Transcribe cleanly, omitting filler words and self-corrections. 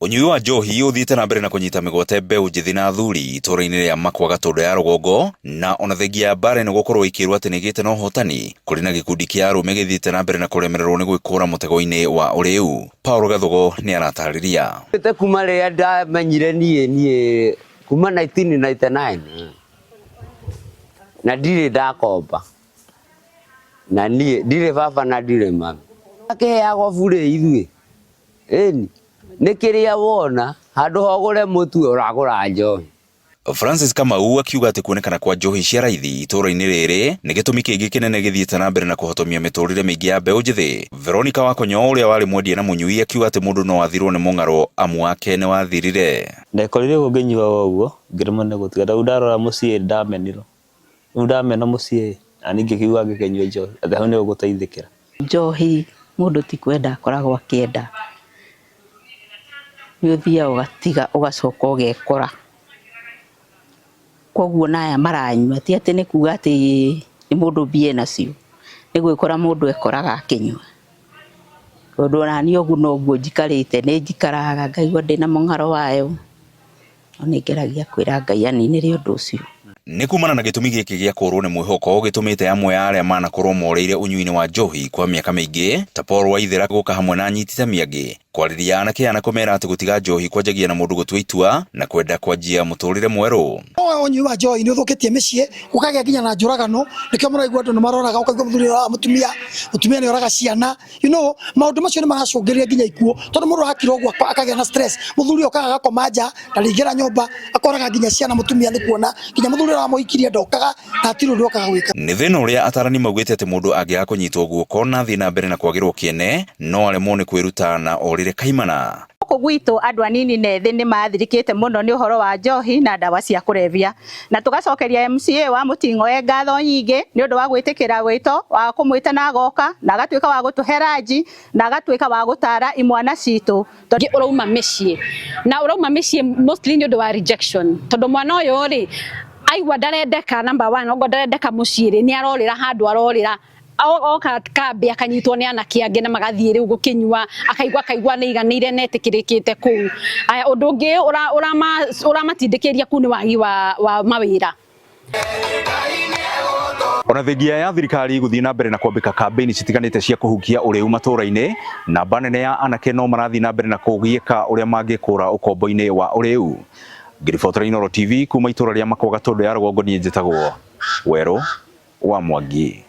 Unyui wa njohi uthiĩte na mbere na kũnyita mĩgwate mbeũ njĩthĩ na athuri itũũra-inĩ rĩa Makwa Gatũndũ ya rũgongo, na ona thengia ya mbara ĩno gũkorwo ĩkĩrwo atĩ nĩgĩte na ũhotani, kũrĩ na gĩkundi kĩa arũme gĩthiĩte na mbere na kũremererwo nĩ gwĩkũra mũtego-inĩ wa ũrĩu. Paul Gathugo nĩ aratarĩria. Kuma rĩrĩa ndamenyire niĩ kuma 1999 na ndirĩ ndakomba, na niĩ ndirĩ baba na ndirĩ mami. Akĩheagwo bure ithuĩ ĩni nĩkĩrĩa wona handũ hogũre mũtu ũragũra njohi. Francis Kamau akiuga atĩ kuonekana kwa njohi cia raithi itũũra-inĩ rĩrĩ nĩ gĩtũmi kĩngĩ kĩnene gĩthiĩte na mbere na kũhotomia mĩtũrĩre mĩingĩ ya mbeũ njĩthĩ. Veronica Wakonyo ũrĩa warĩ mwendia na mũnyui akiuga atĩ mũndũ no athirwo nĩ mũng'aro amu wake nĩ wathirire. Ndekorire ngĩnyua ũguo ngĩremwo nĩ gũtiga, rĩu ndarora mũciĩ ndamenirwo, rĩu ndamena mũciĩ na ningĩ kiuga ngĩnyua njohi atĩ hau nĩ ũgũteithĩkĩra. Njohi mũndũ ti kwenda akoragwo akĩenda, nĩ ũthiaga ũgatiga ũgacoka ũgekora. Koguo naya maranyua ti atĩ nĩ kuga atĩ nĩ mũndũ mbia nacio, nĩ gwĩkora mũndũ ekoraga akĩnyua. Tondũ ona niĩ ũguo noguo njikarĩte, nĩ njikaraga ngaigua ndĩna mũng'aro wayo, no nĩ ngeragia kwĩra Ngai aninĩre ũndũ ũcio. Nĩ kumana na gĩtũmi gĩkĩ gĩa kũrwo nĩ mwĩhoko gĩtũmĩte amwe ya arĩa manakorwo moreire ũnyui-inĩ wa njohi kwa mĩaka mĩingĩ ta Paul Waithera gũka hamwe na anyiti itemi angĩ kwarĩria anake ana kũmera atĩ gũtiga njohi kwanjagia na mũndũ gũtua itua na kwenda kwanjia mũtũrĩre mwerũ. Ũnyui wa njohi nĩ ũthũkĩtie mĩciĩ, ũkagĩa nginya na njũragano, nĩkĩo mũraigua andũ nĩ maroraga, ũkaigua mũthuri wa mũtumia nĩ oraga ciana. Maũndũ macio nĩ maracũngĩrĩria nginya ikuũ, tondũ mũndũ akira ũguo akagĩa na stress, mũthuri okaga agakoma nja ndaringĩra nyũmba akoraga nginya ciana. Mũtumia nĩ kuona nginya mũthuri wa mũhikirie ndokaga na hatirĩ ũndũ okaga gwĩka. Nĩ thĩna ũrĩa atarani maugĩte atĩ mũndũ angĩaga kũnyitwo guoko na thiĩ na mbere na kwagĩrwo kĩene no aremwo nĩ kwĩruta na orĩre kaimana. Gũkũ gwitũ andũ anini na ethĩ nĩ mathirikĩte mũno nĩ ũhoro wa njohi na ndawa cia kũrebia, na tũgacokeria MCA wa Mũting'oe ngatho nyingĩ nĩ ũndũ wa gwĩtĩkĩra wĩto wa kũmwĩta na agoka na agatuĩka wa gũtũhe ranji na agatuĩka wa gũtara imwana citũ. Ũrauma mĩciĩ na ũrauma mĩciĩ mostly nĩ ũndũ wa rejection, tondũ mwana ũyũ rĩ aigua ndarendeka, number 1 ogo ndarendeka mũciĩ rĩ nĩ arorĩra handũ arorĩra, oka kambe akanyitwo nĩ anake angĩ na magathiĩ rĩu gũkĩnyua, akaigua nĩ iganĩire netĩkĩrĩkĩte kũu. Ũndũ ũngĩ ũramatindĩkĩria kũu nĩ wagi wa mawĩra. Ona thengia ya thirikari gũthiĩ na mbere na kwambĩka kambĩini citiganĩte cia kũhukia ũrĩu matũũra-inĩ, namba nene ya anake no marathiĩ na mbere na kũgiĩka ũrĩa mangĩkũra ũkombo-inĩ wa ũrĩu. Ngĩribotera Inooro TV kuma itũũra rĩa Makwa Gatũndũ ya rũgongo, niĩ njĩtagwo Werũ wa Mwangi.